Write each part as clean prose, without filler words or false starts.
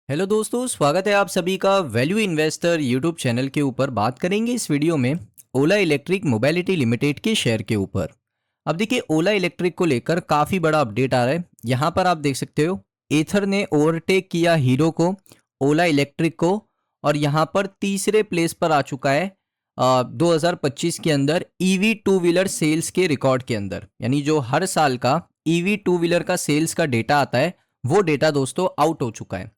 Hello दोस्तों, स्वागत है आप सभी का वैल्यू इन्वेस्टर यूट्यूब चैनल के ऊपर। बात करेंगे इस वीडियो में ओला इलेक्ट्रिक मोबिलिटी लिमिटेड के शेयर के ऊपर। अब देखिए, ओला इलेक्ट्रिक को लेकर काफ़ी बड़ा अपडेट आ रहा है। यहाँ पर आप देख सकते हो एथर ने ओवरटेक किया हीरो को, ओला इलेक्ट्रिक को, और यहाँ पर तीसरे प्लेस पर आ चुका है 2025 के अंदर ईवी टू व्हीलर सेल्स के रिकॉर्ड के अंदर। यानी जो हर साल का ईवी टू व्हीलर का सेल्स का डेटा आता है, वो डेटा दोस्तों आउट हो चुका है।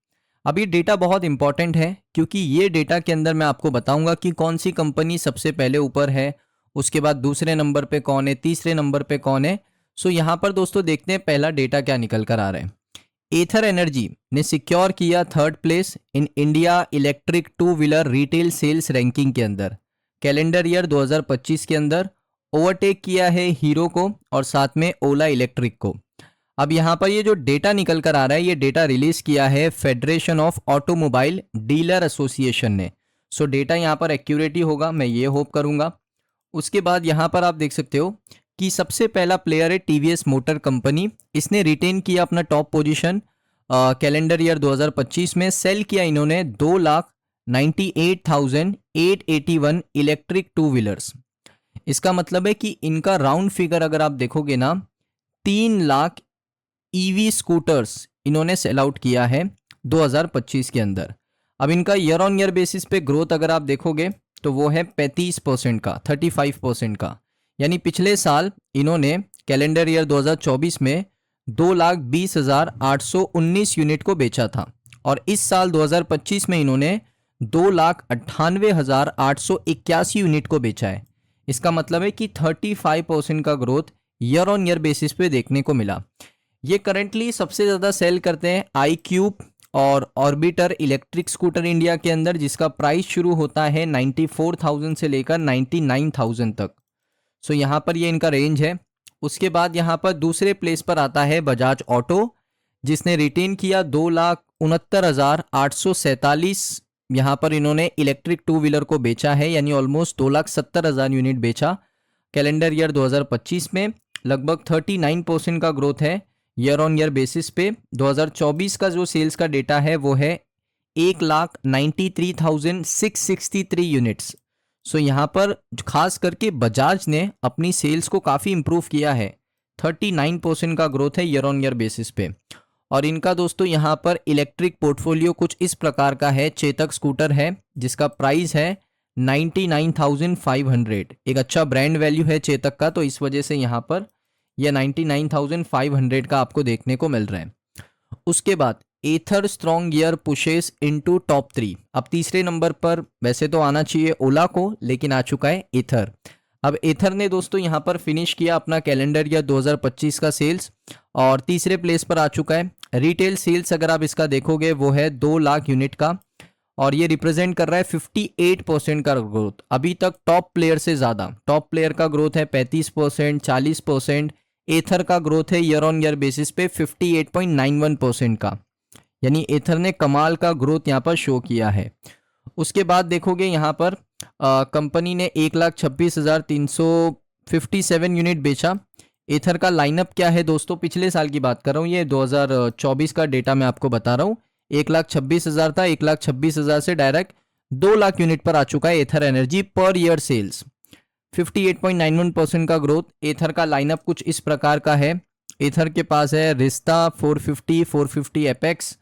अब ये डेटा बहुत इंपॉर्टेंट है क्योंकि ये डेटा के अंदर मैं आपको बताऊंगा कि कौन सी कंपनी सबसे पहले ऊपर है, उसके बाद दूसरे नंबर पे कौन है, तीसरे नंबर पे कौन है। सो यहाँ पर दोस्तों देखते हैं पहला डेटा क्या निकल कर आ रहा है। एथर एनर्जी ने सिक्योर किया third place in India electric two wheeler retail sales ranking के अंदर कैलेंडर ईयर 2025 के अंदर। ओवरटेक किया है हीरो को और साथ में ओला इलेक्ट्रिक को। अब यहाँ पर ये जो डेटा निकल कर आ रहा है, ये डेटा रिलीज किया है federation of automobile dealer association ने। सो डेटा यहाँ पर एक्यूरेट ही होगा, मैं ये होप करूँगा। उसके बाद यहाँ पर आप देख सकते हो कि सबसे पहला प्लेयर है टीवीएस मोटर कंपनी। इसने रिटेन किया अपना टॉप पोजीशन कैलेंडर ईयर 2025 में। सेल किया इन्होंने 2,98,881 इलेक्ट्रिक टू व्हीलर्स। इसका मतलब है कि इनका राउंड फिगर अगर आप देखोगे ना, 3 लाख ईवी स्कूटर्स इन्होंने सेल आउट किया है 2025 के अंदर। अब इनका ईयर ऑन ईयर बेसिस पे ग्रोथ अगर आप देखोगे तो वो है 35% का, 35% का। यानी पिछले साल इन्होंने कैलेंडर ईयर 2024 में 2,20,819 यूनिट को बेचा था और इस साल 2025 में इन्होंने 2,98,881 यूनिट को बेचा है। इसका मतलब है कि 35% का growth year on year basis पे देखने को मिला। ये करंटली सबसे ज़्यादा सेल करते हैं आई क्यूब और ऑर्बिटर इलेक्ट्रिक स्कूटर इंडिया के अंदर, जिसका प्राइस शुरू होता है 94,000 से लेकर 99,000 तक। सो यहाँ पर ये इनका रेंज है। उसके बाद यहाँ पर दूसरे प्लेस पर आता है बजाज ऑटो, जिसने रिटेन किया 2,69,847। यहाँ पर इन्होंने इलेक्ट्रिक टू व्हीलर को बेचा है, यानी ऑलमोस्ट 2,70,000 यूनिट बेचा कैलेंडर ईयर 2025 में। लगभग 39% का ग्रोथ है ईयर ऑन ईयर बेसिस पे। 2024 का जो सेल्स का डेटा है वो है 1,93,663 यूनिट्स। सो यहाँ पर खास करके बजाज ने अपनी सेल्स को काफ़ी इंप्रूव किया है। 39% का ग्रोथ है ईयर ऑन ईयर बेसिस पे। और इनका दोस्तों यहाँ पर इलेक्ट्रिक पोर्टफोलियो कुछ इस प्रकार का है। चेतक स्कूटर है जिसका प्राइस है 99,500। एक अच्छा ब्रांड वैल्यू है चेतक का, तो इस वजह से यहाँ पर यह 99,500 का आपको देखने को मिल रहा है। उसके बाद Ather strong year pushes into top 3। अब तीसरे नंबर पर वैसे तो आना चाहिए ओला को, लेकिन आ चुका है एथर। अब एथर ने दोस्तों यहाँ पर फिनिश किया अपना कैलेंडर ईयर 2025 का सेल्स और तीसरे प्लेस पर आ चुका है। रिटेल सेल्स अगर आप इसका देखोगे वो है 2 लाख यूनिट का और ये रिप्रेजेंट कर रहा है 58% का ग्रोथ। अभी तक टॉप प्लेयर से ज़्यादा, टॉप प्लेयर का ग्रोथ है 35%, 40%। एथर का ग्रोथ है ईयर ऑन ईयर बेसिस पे 58.91% का। यानी एथर ने कमाल का ग्रोथ यहाँ पर शो किया है। उसके बाद देखोगे यहाँ पर कंपनी ने 1,26,357 यूनिट बेचा। एथर का लाइनअप क्या है दोस्तों, पिछले साल की बात कर रहा हूँ, ये 2024 का डेटा मैं आपको बता रहा हूँ। 1,26,000 था, 1,26,000 से डायरेक्ट 2 लाख यूनिट पर आ चुका है Ather energy per year sales. 58.91% का ग्रोथ। एथर का लाइनअप कुछ इस प्रकार का है। एथर के पास है रिस्ता 450, 450 एपेक्स।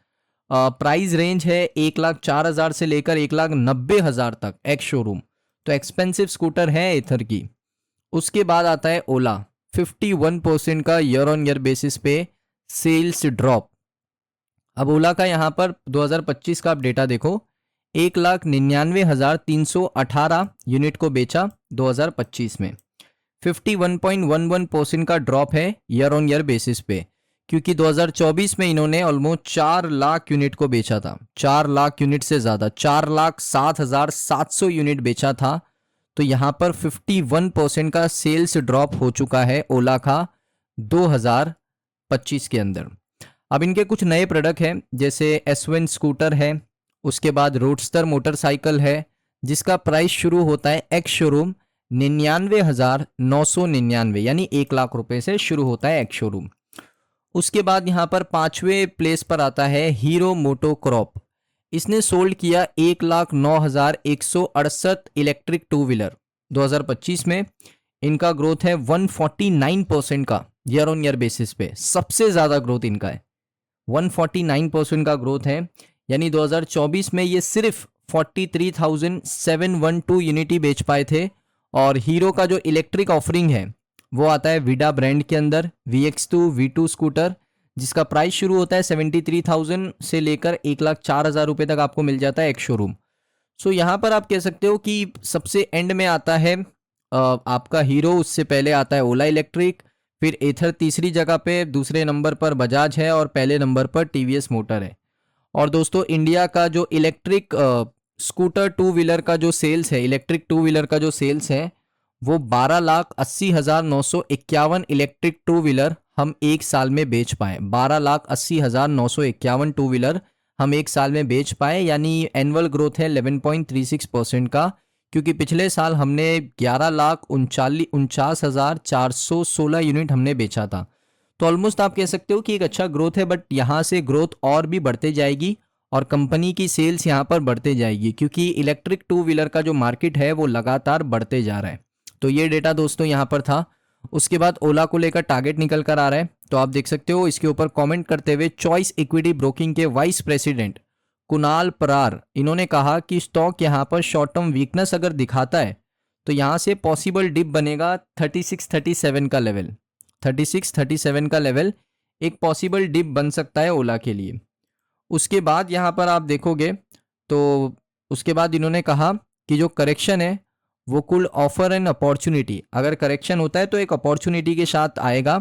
प्राइस रेंज है 1,04,000 से लेकर 1,90,000 तक एक्स शोरूम। तो एक्सपेंसिव स्कूटर है एथर की। उसके बाद आता है ओला, 51% का ईयर ऑन ईयर बेसिस पे सेल्स ड्रॉप। अब ओला का यहाँ पर 2025 का आप डेटा देखो, 1,99,318 यूनिट को बेचा 2025 में। 51.11% का ड्रॉप है ईयर ऑन ईयर बेसिस पे, क्योंकि 2024 में इन्होंने ऑलमोस्ट 4 लाख यूनिट को बेचा था। 4 लाख यूनिट से ज़्यादा, 4,07,700 यूनिट बेचा था। तो यहाँ पर 51% का सेल्स ड्रॉप हो चुका है ओला का 2025 के अंदर। अब इनके कुछ नए प्रोडक्ट हैं, जैसे S1 स्कूटर है, उसके बाद रोडस्टर मोटरसाइकिल है जिसका प्राइस शुरू होता है एक्स शोरूम 99,999, यानी 1 लाख रुपए से शुरू होता है एक्स शोरूम। उसके बाद यहाँ पर 5वें प्लेस पर आता है हीरो मोटो क्रॉप। इसने सोल्ड किया 1,09,168 इलेक्ट्रिक टू व्हीलर 2025 में। इनका ग्रोथ है 149% का ईयर ऑन ईयर बेसिस पे, सबसे ज़्यादा ग्रोथ इनका है। 149% का ग्रोथ है, यानी 2024 में ये सिर्फ 43,712 यूनिटी बेच पाए थे। और हीरो का जो इलेक्ट्रिक ऑफरिंग है वो आता है विडा ब्रांड के अंदर, VX2 V2 स्कूटर, जिसका प्राइस शुरू होता है 73,000 से लेकर 1,04,000 रुपये तक आपको मिल जाता है एक शोरूम। सो यहाँ पर आप कह सकते हो कि सबसे एंड में आता है आपका हीरो, उससे पहले आता है ओला इलेक्ट्रिक, फिर एथर तीसरी जगह पे, दूसरे नंबर पर बजाज है और पहले नंबर पर TVS मोटर है। और दोस्तों इंडिया का जो इलेक्ट्रिक स्कूटर टू व्हीलर का जो सेल्स है, इलेक्ट्रिक टू व्हीलर का जो सेल्स है वो 12,80,951 इलेक्ट्रिक टू व्हीलर हम एक साल में बेच पाए। 12,80,951 टू व्हीलर हम एक साल में बेच पाए, यानी एनुअल ग्रोथ है 11.36% का, क्योंकि पिछले साल हमने 11,49,416 यूनिट हमने बेचा था। तो ऑलमोस्ट आप कह सकते हो कि एक अच्छा ग्रोथ है, बट यहाँ से ग्रोथ और भी बढ़ते जाएगी और कंपनी की सेल्स यहाँ पर बढ़ते जाएगी, क्योंकि इलेक्ट्रिक टू व्हीलर का जो मार्केट है वो लगातार बढ़ते जा रहा है। तो ये डेटा दोस्तों यहाँ पर था। उसके बाद ओला को लेकर टारगेट निकल कर आ रहा है, तो आप देख सकते हो। इसके ऊपर कमेंट करते हुए चॉइस इक्विटी ब्रोकिंग के वाइस प्रेसिडेंट कुणाल परार, इन्होंने कहा कि स्टॉक यहाँ पर शॉर्ट टर्म वीकनेस अगर दिखाता है तो यहाँ से पॉसिबल डिप बनेगा 36-37 का लेवल। 36-37 का लेवल एक पॉसिबल डिप बन सकता है ओला के लिए। उसके बाद यहाँ पर आप देखोगे तो उसके बाद इन्होंने कहा कि जो करेक्शन है वो कुल ऑफर एन अपॉर्चुनिटी, अगर करेक्शन होता है तो एक अपॉर्चुनिटी के साथ आएगा।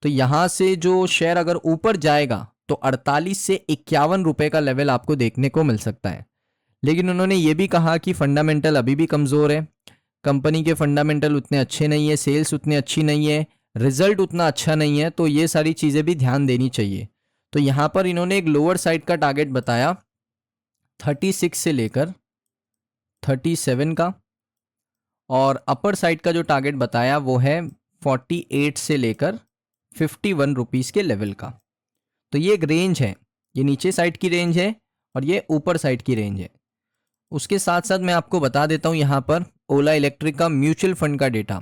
तो यहाँ से जो शेयर अगर ऊपर जाएगा तो 48 से 51 रुपए का लेवल आपको देखने को मिल सकता है। लेकिन उन्होंने ये भी कहा कि फंडामेंटल अभी भी कमज़ोर है, कंपनी के फंडामेंटल उतने अच्छे नहीं है, सेल्स उतनी अच्छी नहीं है, रिजल्ट उतना अच्छा नहीं है, तो ये सारी चीज़ें भी ध्यान देनी चाहिए। तो यहाँ पर इन्होंने एक लोअर साइड का टारगेट बताया 36 से लेकर 37 का, और अपर साइड का जो टारगेट बताया वो है 48 से लेकर 51 रुपीज़ के लेवल का। तो ये एक रेंज है, ये नीचे साइड की रेंज है और ये ऊपर साइड की रेंज है। उसके साथ साथ मैं आपको बता देता हूँ यहाँ पर ओला इलेक्ट्रिक का म्यूचुअल फंड का डेटा।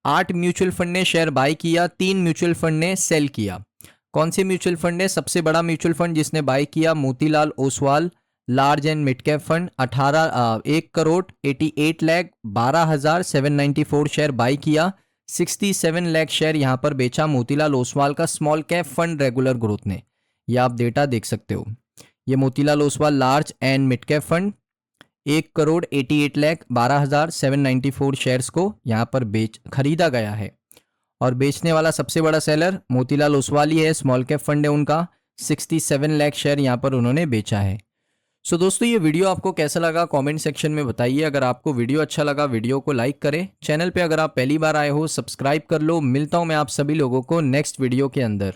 8 म्यूचुअल फंड ने शेयर बाय किया, 3 म्यूचुअल फंड ने सेल किया। कौन से म्यूचुअल फंड ने? सबसे बड़ा म्यूचुअल फंड जिसने बाय किया Motilal Oswal large and mid cap fund, 1,88,12,794 share buy किया। 67 लाख शेयर यहाँ पर बेचा मोतीलाल ओसवाल का small cap fund regular growth ने। ये आप डेटा देख सकते हो। ये Motilal Oswal large and mid cap fund 1,88,12,794 shares को यहाँ पर खरीदा गया है, और बेचने वाला सबसे बड़ा सेलर मोतीलाल ओसवाल ही है, स्मॉल कैप फंड है उनका। 67 लाख शेयर यहाँ पर उन्होंने बेचा है। सो दोस्तों ये वीडियो आपको कैसा लगा कमेंट सेक्शन में बताइए। अगर आपको वीडियो अच्छा लगा वीडियो को लाइक करें, चैनल पे अगर आप पहली बार आए हो सब्सक्राइब कर लो। मिलता हूँ मैं आप सभी लोगों को नेक्स्ट वीडियो के अंदर।